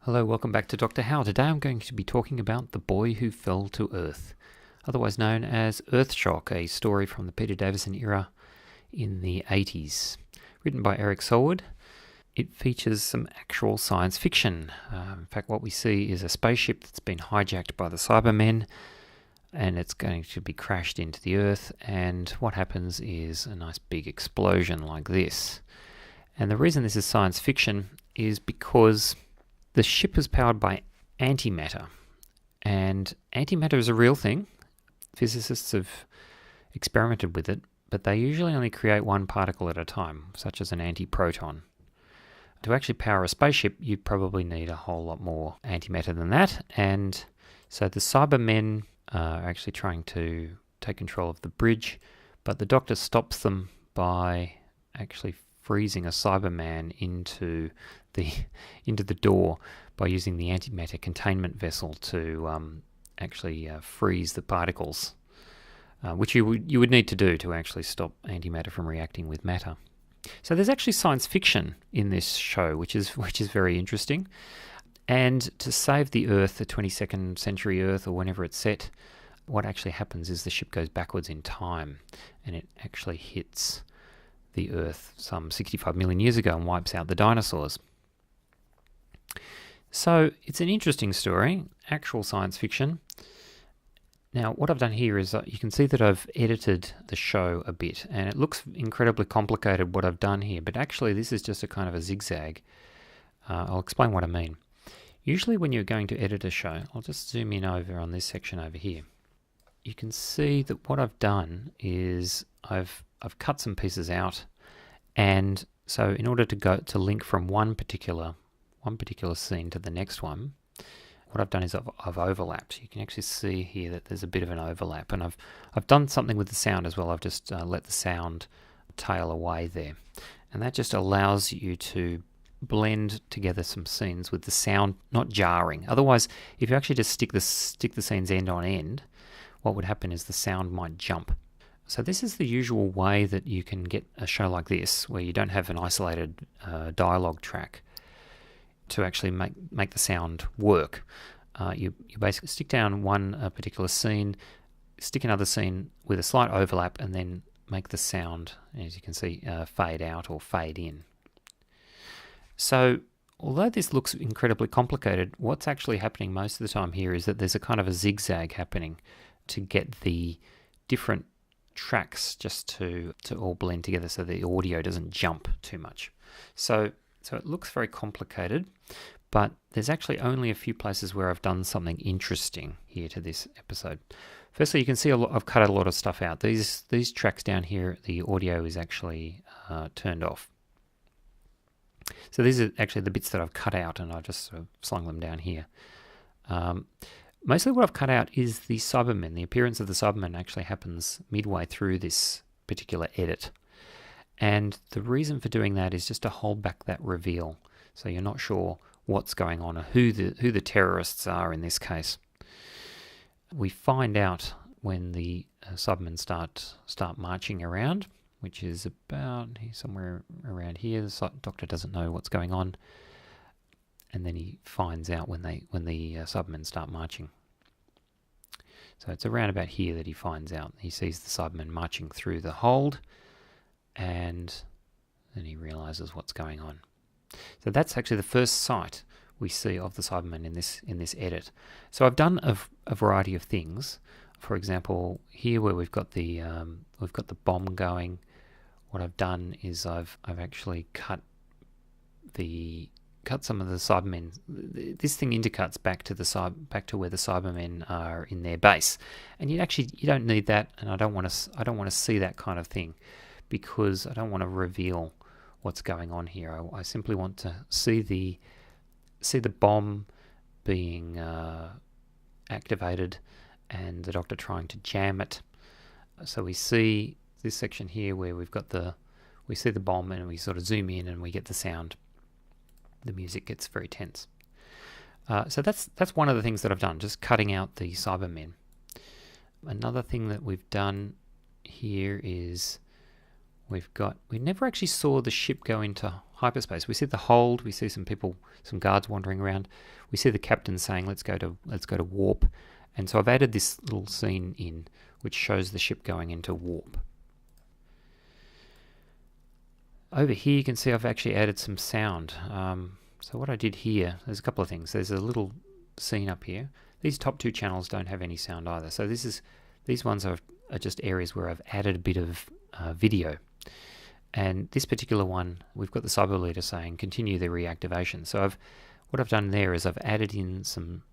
Hello, welcome back to Dr. How. Today I'm going to be talking about The Boy Who Fell to Earth, otherwise known as Earthshock, a story from the Peter Davison era in the 80s. Written by Eric Solwood, it features some actual science fiction. In fact, what we see is a spaceship that's been hijacked by the Cybermen, and it's going to be crashed into the Earth, and what happens is a nice big explosion like this. And the reason this is science fiction is because the ship is powered by antimatter, and antimatter is a real thing. Physicists have experimented with it, but they usually only create one particle at a time, such as an antiproton. To actually power a spaceship, you probably need a whole lot more antimatter than that, and so the Cybermen are actually trying to take control of the bridge, but the Doctor stops them by actually freezing a Cyberman into the door by using the antimatter containment vessel to actually freeze the particles, which you would need to do to actually stop antimatter from reacting with matter. So there's actually science fiction in this show, which is very interesting. And to save the Earth, the 22nd century Earth, or whenever it's set, what actually happens is the ship goes backwards in time, and it actually hits the Earth some 65 million years ago and wipes out the dinosaurs. So it's an interesting story, actual science fiction. Now what I've done here is you can see that I've edited the show a bit, and it looks incredibly complicated what I've done here, but actually this is just a kind of a zigzag. I'll explain what I mean. Usually when you're going to edit a show, I'll just zoom in over on this section over here. You can see that what I've done is I've cut some pieces out, and so in order to link from one particular scene to the next one, what I've done is I've overlapped. You can actually see here that there's a bit of an overlap, and I've done something with the sound as well. I've just let the sound tail away there, and that just allows you to blend together some scenes with the sound not jarring. Otherwise, if you actually just stick the scenes end on end, what would happen is the sound might jump. So this is the usual way that you can get a show like this, where you don't have an isolated dialogue track to actually make the sound work. You basically stick down one particular scene, stick another scene with a slight overlap, and then make the sound, as you can see, fade out or fade in. So although this looks incredibly complicated, what's actually happening most of the time here is that there's a kind of a zigzag happening to get the different tracks just to all blend together so the audio doesn't jump too much. So it looks very complicated, but there's actually only a few places where I've done something interesting here to this episode. Firstly, you can see I've cut a lot of stuff out. These tracks down here, the audio is actually turned off. So these are actually the bits that I've cut out, and I've just sort of slung them down here. Mostly what I've cut out is the Cybermen. The appearance of the Cybermen actually happens midway through this particular edit. And the reason for doing that is just to hold back that reveal, so you're not sure what's going on or who the terrorists are in this case. We find out when the Cybermen start marching around, which is about somewhere around here. The Doctor doesn't know what's going on, and then he finds out when the Cybermen start marching. So it's around about here that he finds out. He sees the Cybermen marching through the hold, and then he realizes what's going on. So that's actually the first sight we see of the Cybermen in this edit. So I've done a variety of things. For example, here where we've got the bomb going, what I've done is I've actually cut some of the Cybermen. This thing intercuts back to where the Cybermen are in their base, and you don't need that, and I don't want to see that kind of thing, because I don't want to reveal what's going on here. I simply want to see the bomb being activated and the Doctor trying to jam it. So we see this section here where we see the bomb, and we sort of zoom in and we get the sound. The music gets very tense. So that's one of the things that I've done, just cutting out the Cybermen. Another thing that we've done here is we never actually saw the ship go into hyperspace. We see the hold, we see some people, some guards wandering around. We see the captain saying, let's go to warp. And so I've added this little scene in which shows the ship going into warp. Over here you can see I've actually added some sound. So what I did here, there's a couple of things. There's a little scene up here. These top two channels don't have any sound either. So these ones are just areas where I've added a bit of video. And this particular one, we've got the cyber leader saying continue the reactivation. So what I've done there is I've added in some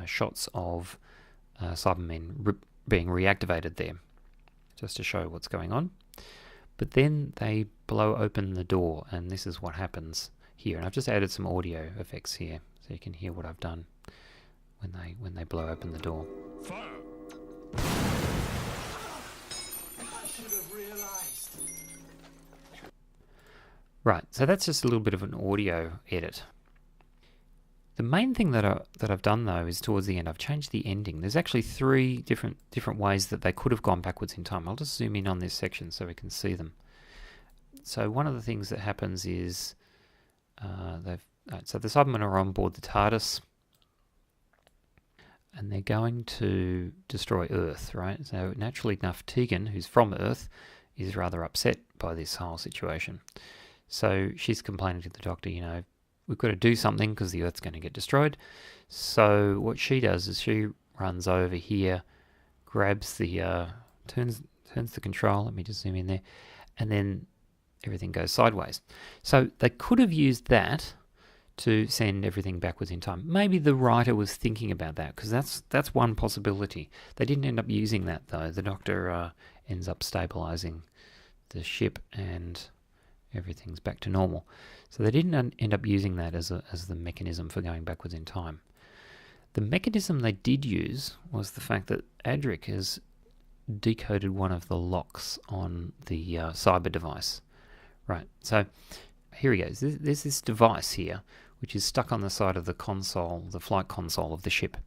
shots of Cybermen being reactivated there, just to show what's going on. But then they blow open the door, and this is what happens here. And I've just added some audio effects here, so you can hear what I've done when they blow open the door. Fire. I should have realized. Right, so that's just a little bit of an audio edit. The main thing that I've done though is towards the end I've changed the ending. There's actually three different ways that they could have gone backwards in time. I'll just zoom in on this section so we can see them. So one of the things that happens is so the Cybermen are on board the TARDIS, and they're going to destroy Earth, right? So naturally enough, Tegan, who's from Earth, is rather upset by this whole situation. So she's complaining to the Doctor, you know, we've got to do something because the Earth's going to get destroyed. So what she does is she runs over here, grabs the, turns the control, let me just zoom in there, and then everything goes sideways. So they could have used that to send everything backwards in time. Maybe the writer was thinking about that, because that's one possibility. They didn't end up using that though. The Doctor ends up stabilizing the ship and everything's back to normal. So they didn't end up using that as the mechanism for going backwards in time. The mechanism they did use was the fact that Adric has decoded one of the locks on the cyber device. Right, so here he goes. There's this device here which is stuck on the side of the console, the flight console of the ship.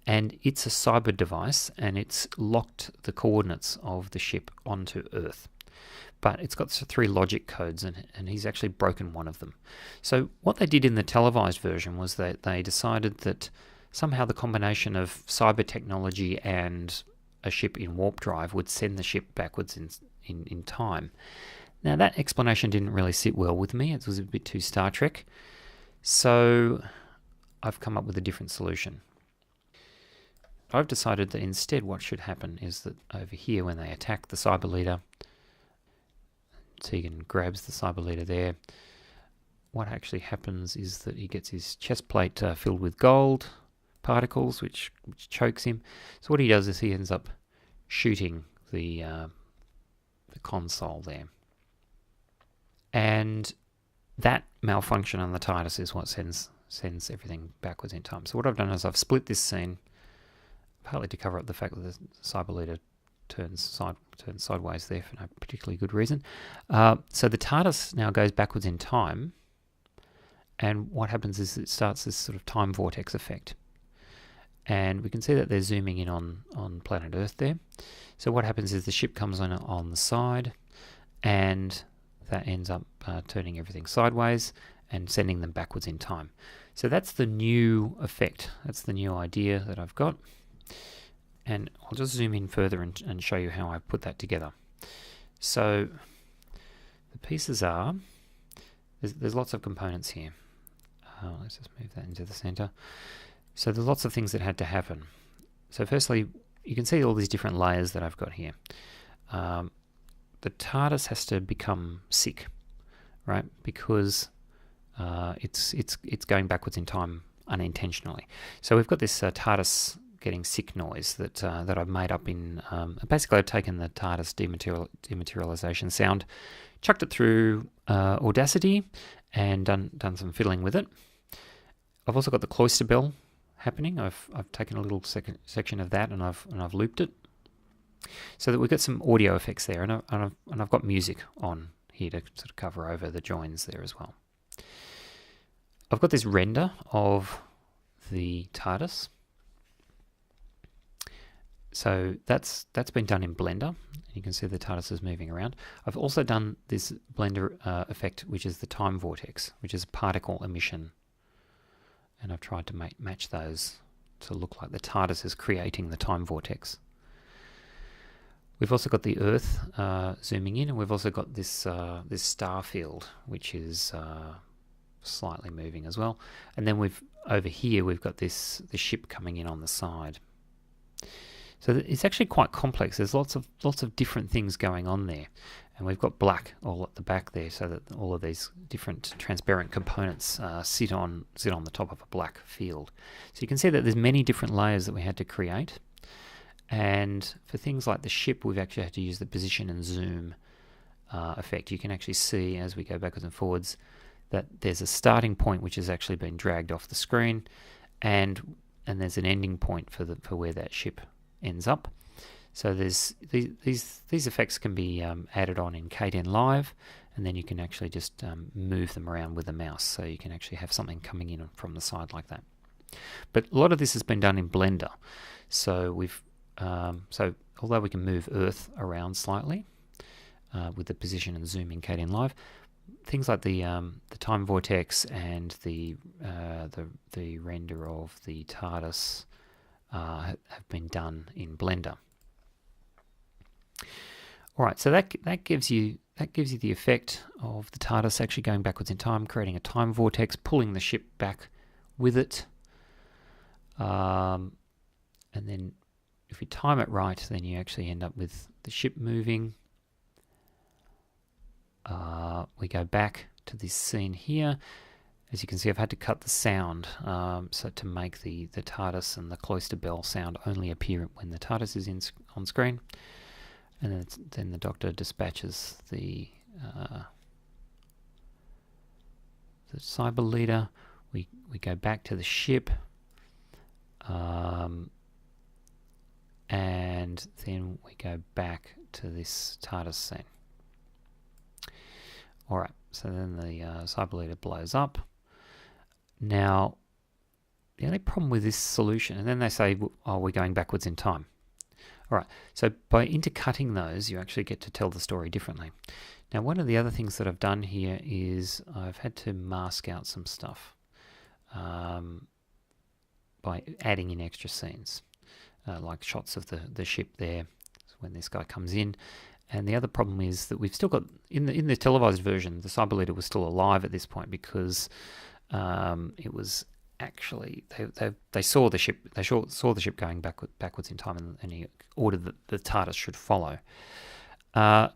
And it's a cyber device, and it's locked the coordinates of the ship onto Earth. But it's got 3 logic codes, and he's actually broken one of them. So what they did in the televised version was that they decided that somehow the combination of cyber technology and a ship in warp drive would send the ship backwards in time. Now that explanation didn't really sit well with me. It was a bit too Star Trek. So I've come up with a different solution. I've decided that instead what should happen is that over here when they attack the cyber leader, Tegan grabs the cyber leader there. What actually happens is that he gets his chest plate filled with gold particles, which chokes him. So what he does is he ends up shooting the console there. And that malfunction on the TARDIS is what sends everything backwards in time. So what I've done is I've split this scene, partly to cover up the fact that the cyber leader turns sideways there for no particularly good reason. So the TARDIS now goes backwards in time, and what happens is it starts this sort of time vortex effect. And we can see that they're zooming in on planet Earth there. So what happens is the ship comes on the side, and that ends up turning everything sideways and sending them backwards in time. So that's the new effect. That's the new idea that I've got. And I'll just zoom in further and show you how I put that together. So the pieces are, there's lots of components here. Let's just move that into the center. So there's lots of things that had to happen. So firstly, you can see all these different layers that I've got here. The TARDIS has to become sick, right? Because it's going backwards in time unintentionally. So we've got this TARDIS getting sick noise that I've made up in... basically, I've taken the TARDIS dematerialization sound, chucked it through Audacity, and done some fiddling with it. I've also got the cloister bell happening. I've taken a little section of that and I've looped it, so that we've got some audio effects there, and I've got music on here to sort of cover over the joins there as well. I've got this render of the TARDIS. So that's been done in Blender. You can see the TARDIS is moving around. I've also done this Blender effect, which is the time vortex, which is particle emission. And I've tried to match those to look like the TARDIS is creating the time vortex. We've also got the Earth zooming in, and we've also got this this star field, which is slightly moving as well. And then over here we've got the ship coming in on the side. So it's actually quite complex. There's lots of different things going on there, and we've got black all at the back there, so that all of these different transparent components sit on the top of a black field. So you can see that there's many different layers that we had to create, and for things like the ship, we've actually had to use the position and zoom effect. You can actually see as we go backwards and forwards that there's a starting point which has actually been dragged off the screen, and there's an ending point for where that ship ends up. So there's these effects can be added on in Kdenlive, and then you can actually just move them around with the mouse, so you can actually have something coming in from the side like that. But a lot of this has been done in Blender. So we've so although we can move Earth around slightly with the position and zoom in Kdenlive, things like the time vortex and the render of the TARDIS have been done in Blender. All right, so that gives you the effect of the TARDIS actually going backwards in time, creating a time vortex, pulling the ship back with it, and then if you time it right, then you actually end up with the ship moving. We go back to this scene here. As you can see, I've had to cut the sound so to make the TARDIS and the cloister bell sound only appear when the TARDIS is on screen. And then the Doctor dispatches the cyber leader. We go back to the ship, and then we go back to this TARDIS scene. Alright, so then the cyber leader blows up. Now, the only problem with this solution, and then they say, oh, we're going backwards in time. Alright, so by intercutting those, you actually get to tell the story differently. Now, one of the other things that I've done here is I've had to mask out some stuff by adding in extra scenes, like shots of the ship there when this guy comes in. And the other problem is that we've still got, in the televised version, the cyber leader was still alive at this point because it was actually, they saw the ship, saw the ship going backwards in time, and he ordered that the TARDIS should follow.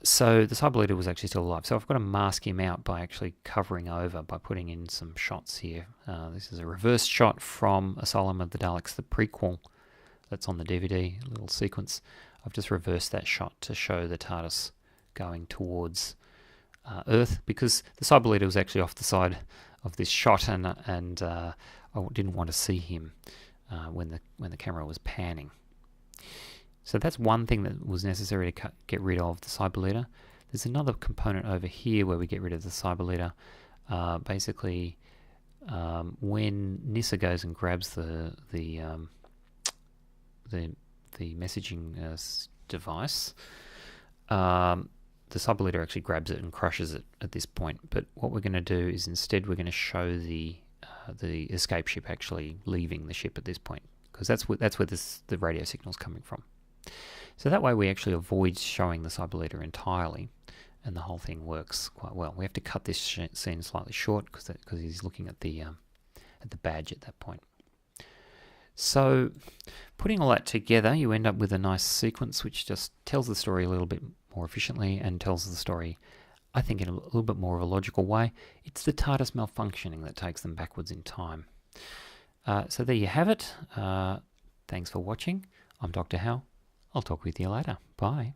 So the cyber leader was actually still alive. So I've got to mask him out by actually covering over, by putting in some shots here. This is a reverse shot from Asylum of the Daleks, the prequel that's on the DVD, a little sequence. I've just reversed that shot to show the TARDIS going towards Earth, because the cyber leader was actually off the side of this shot, and I didn't want to see him when the camera was panning. So that's one thing that was necessary to get rid of the cyber leader. There's another component over here where we get rid of the cyber leader. Basically, when Nyssa goes and grabs the messaging device, the cyber leader actually grabs it and crushes it at this point. But what we're going to do is instead we're going to show the escape ship actually leaving the ship at this point, because that's where the radio signal's coming from. So that way we actually avoid showing the cyber leader entirely, and the whole thing works quite well. We have to cut this scene slightly short because he's looking at the badge at that point. So putting all that together, you end up with a nice sequence which just tells the story a little bit more efficiently and tells the story, I think, in a little bit more of a logical way. It's the TARDIS malfunctioning that takes them backwards in time. So there you have it. Thanks for watching. I'm Dr. Hal. I'll talk with you later. Bye.